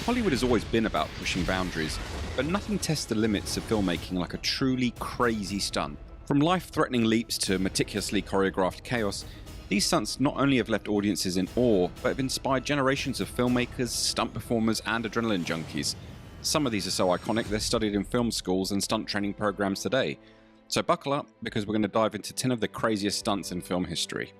Hollywood has always been about pushing boundaries, but nothing tests the limits of filmmaking like a truly crazy stunt. From life-threatening leaps to meticulously choreographed chaos, these stunts not only have left audiences in awe, but have inspired generations of filmmakers, stunt performers, and adrenaline junkies. Some of these are so iconic they're studied in film schools and stunt training programs today. So buckle up, because we're going to dive into 10 of the craziest stunts in film history.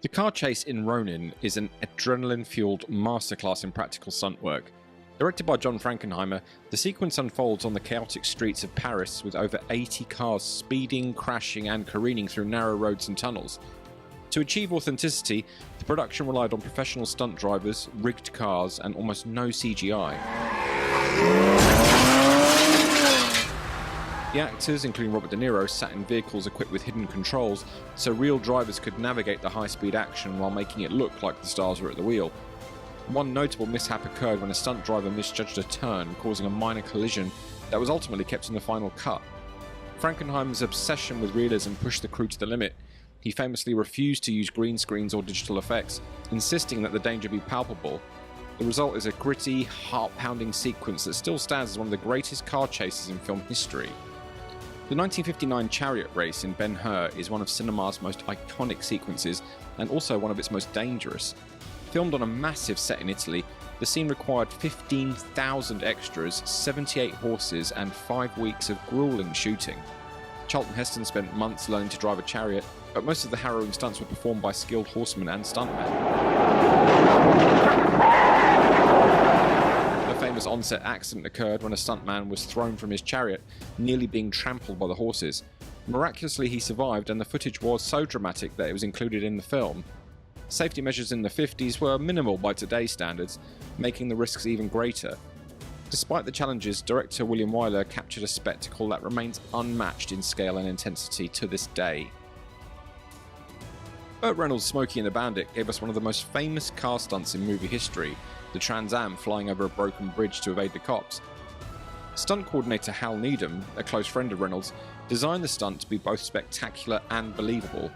The car chase in Ronin is an adrenaline-fueled masterclass in practical stunt work. Directed by John Frankenheimer, the sequence unfolds on the chaotic streets of Paris with over 80 cars speeding, crashing, and careening through narrow roads and tunnels. To achieve authenticity, the production relied on professional stunt drivers, rigged cars, and almost no CGI. The actors, including Robert De Niro, sat in vehicles equipped with hidden controls, so real drivers could navigate the high-speed action while making it look like the stars were at the wheel. One notable mishap occurred when a stunt driver misjudged a turn, causing a minor collision that was ultimately kept in the final cut. Frankenheimer's obsession with realism pushed the crew to the limit. He famously refused to use green screens or digital effects, insisting that the danger be palpable. The result is a gritty, heart-pounding sequence that still stands as one of the greatest car chases in film history. The 1959 chariot race in Ben-Hur is one of cinema's most iconic sequences, and also one of its most dangerous. Filmed on a massive set in Italy, the scene required 15,000 extras, 78 horses, and 5 weeks of grueling shooting. Charlton Heston spent months learning to drive a chariot, but most of the harrowing stunts were performed by skilled horsemen and stuntmen. A famous on-set accident occurred when a stuntman was thrown from his chariot, nearly being trampled by the horses. Miraculously, he survived, and the footage was so dramatic that it was included in the film. Safety measures in the 50s were minimal by today's standards, making the risks even greater. Despite the challenges, director William Wyler captured a spectacle that remains unmatched in scale and intensity to this day. Burt Reynolds' Smokey and the Bandit gave us one of the most famous car stunts in movie history, the Trans Am flying over a broken bridge to evade the cops. Stunt coordinator Hal Needham, a close friend of Reynolds, designed the stunt to be both spectacular and believable.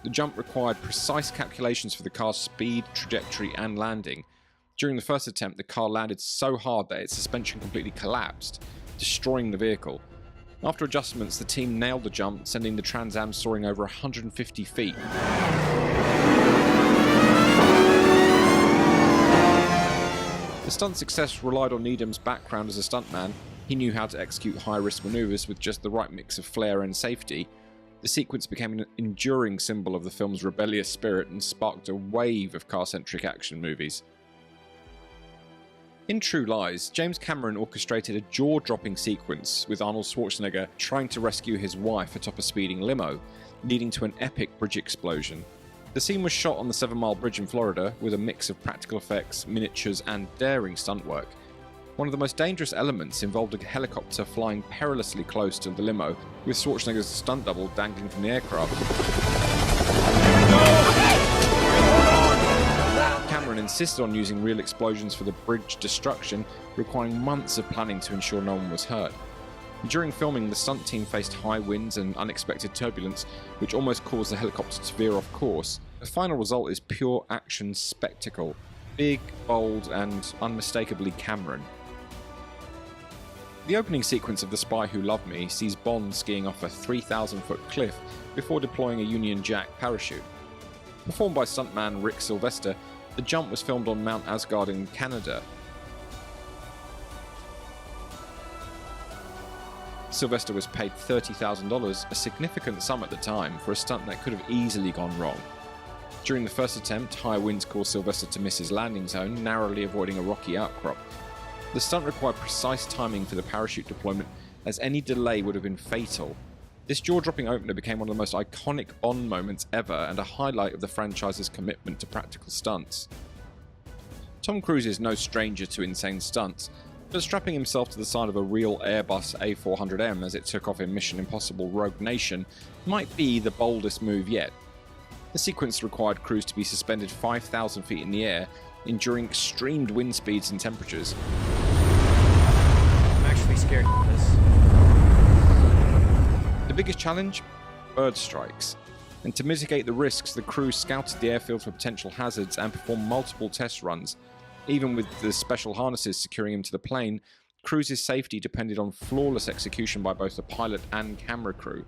The jump required precise calculations for the car's speed, trajectory, and landing. During the first attempt, the car landed so hard that its suspension completely collapsed, destroying the vehicle. After adjustments, the team nailed the jump, sending the Trans Am soaring over 150 feet. The stunt's success relied on Needham's background as a stuntman. He knew how to execute high-risk maneuvers with just the right mix of flair and safety. The sequence became an enduring symbol of the film's rebellious spirit and sparked a wave of car-centric action movies. In True Lies, James Cameron orchestrated a jaw-dropping sequence with Arnold Schwarzenegger trying to rescue his wife atop a speeding limo, leading to an epic bridge explosion. The scene was shot on the 7 Mile Bridge in Florida with a mix of practical effects, miniatures, and daring stunt work. One of the most dangerous elements involved a helicopter flying perilously close to the limo, with Schwarzenegger's stunt double dangling from the aircraft. Cameron insisted on using real explosions for the bridge destruction, requiring months of planning to ensure no one was hurt. During filming, the stunt team faced high winds and unexpected turbulence, which almost caused the helicopter to veer off course. The final result is pure action spectacle. Big, bold, and unmistakably Cameron. The opening sequence of The Spy Who Loved Me sees Bond skiing off a 3,000-foot cliff before deploying a Union Jack parachute. Performed by stuntman Rick Sylvester, the jump was filmed on Mount Asgard in Canada. Sylvester was paid $30,000, a significant sum at the time, for a stunt that could have easily gone wrong. During the first attempt, high winds caused Sylvester to miss his landing zone, narrowly avoiding a rocky outcrop. The stunt required precise timing for the parachute deployment, as any delay would have been fatal. This jaw-dropping opener became one of the most iconic Bond moments ever, and a highlight of the franchise's commitment to practical stunts. Tom Cruise is no stranger to insane stunts, but strapping himself to the side of a real Airbus A400M as it took off in Mission Impossible Rogue Nation might be the boldest move yet. The sequence required Cruise to be suspended 5,000 feet in the air, enduring extreme wind speeds and temperatures. I'm actually scared of this. The biggest challenge? Bird strikes. And to mitigate the risks, the crew scouted the airfield for potential hazards and performed multiple test runs. Even with the special harnesses securing him to the plane, Cruise's safety depended on flawless execution by both the pilot and camera crew.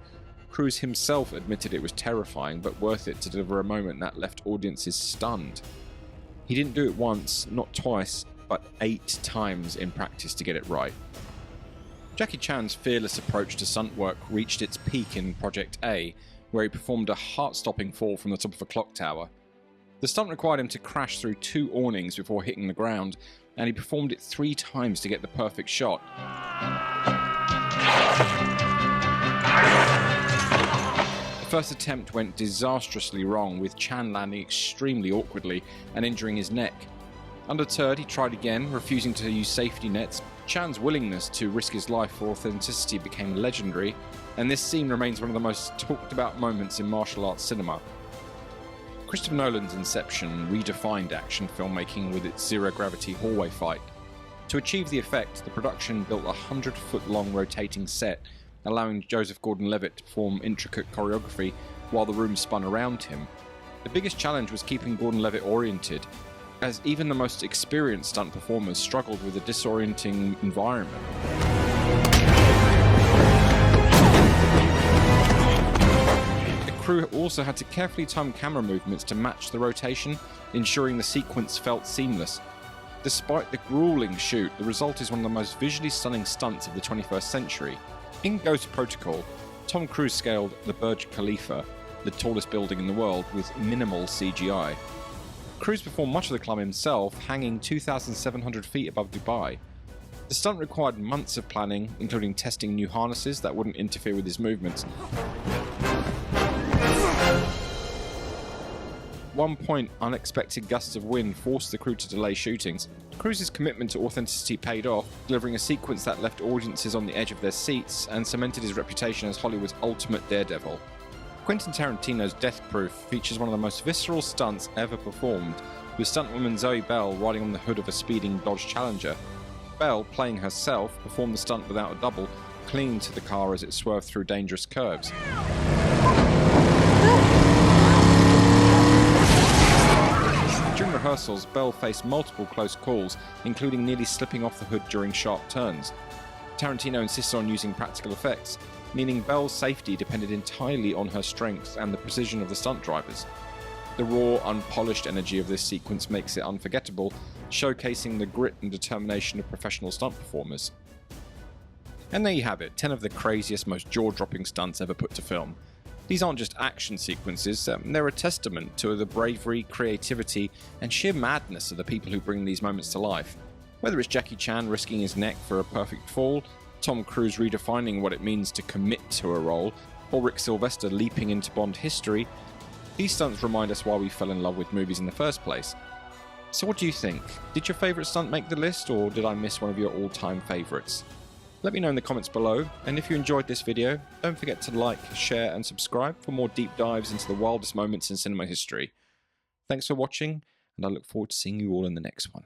Cruise himself admitted it was terrifying, but worth it to deliver a moment that left audiences stunned. He didn't do it once, not twice, but 8 times in practice to get it right. Jackie Chan's fearless approach to stunt work reached its peak in Project A, where he performed a heart-stopping fall from the top of a clock tower. The stunt required him to crash through 2 awnings before hitting the ground, and he performed it 3 times to get the perfect shot. The first attempt went disastrously wrong, with Chan landing extremely awkwardly and injuring his neck. Undeterred, he tried again, refusing to use safety nets. Chan's willingness to risk his life for authenticity became legendary, and this scene remains one of the most talked about moments in martial arts cinema. Christopher Nolan's Inception redefined action filmmaking with its zero-gravity hallway fight. To achieve the effect, the production built a 100-foot-long rotating set, allowing Joseph Gordon-Levitt to perform intricate choreography while the room spun around him. The biggest challenge was keeping Gordon-Levitt oriented, as even the most experienced stunt performers struggled with a disorienting environment. The crew also had to carefully time camera movements to match the rotation, ensuring the sequence felt seamless. Despite the grueling shoot, the result is one of the most visually stunning stunts of the 21st century. In Ghost Protocol, Tom Cruise scaled the Burj Khalifa, the tallest building in the world, with minimal CGI. Cruise performed much of the climb himself, hanging 2,700 feet above Dubai. The stunt required months of planning, including testing new harnesses that wouldn't interfere with his movements. At one point, unexpected gusts of wind forced the crew to delay shootings. Cruise's commitment to authenticity paid off, delivering a sequence that left audiences on the edge of their seats and cemented his reputation as Hollywood's ultimate daredevil. Quentin Tarantino's DeathProof features one of the most visceral stunts ever performed, with stuntwoman Zoë Bell riding on the hood of a speeding Dodge Challenger. Bell, playing herself, performed the stunt without a double, clinging to the car as it swerved through dangerous curves. During rehearsals, Bell faced multiple close calls, including nearly slipping off the hood during sharp turns. Tarantino insisted on using practical effects, meaning Bell's safety depended entirely on her strength and the precision of the stunt drivers. The raw, unpolished energy of this sequence makes it unforgettable, showcasing the grit and determination of professional stunt performers. And there you have it, 10 of the craziest, most jaw-dropping stunts ever put to film. These aren't just action sequences, they're a testament to the bravery, creativity, and sheer madness of the people who bring these moments to life. Whether it's Jackie Chan risking his neck for a perfect fall, Tom Cruise redefining what it means to commit to a role, or Rick Sylvester leaping into Bond history, these stunts remind us why we fell in love with movies in the first place. So what do you think? Did your favourite stunt make the list, or did I miss one of your all-time favourites? Let me know in the comments below, and if you enjoyed this video, don't forget to like, share and subscribe for more deep dives into the wildest moments in cinema history. Thanks for watching, and I look forward to seeing you all in the next one.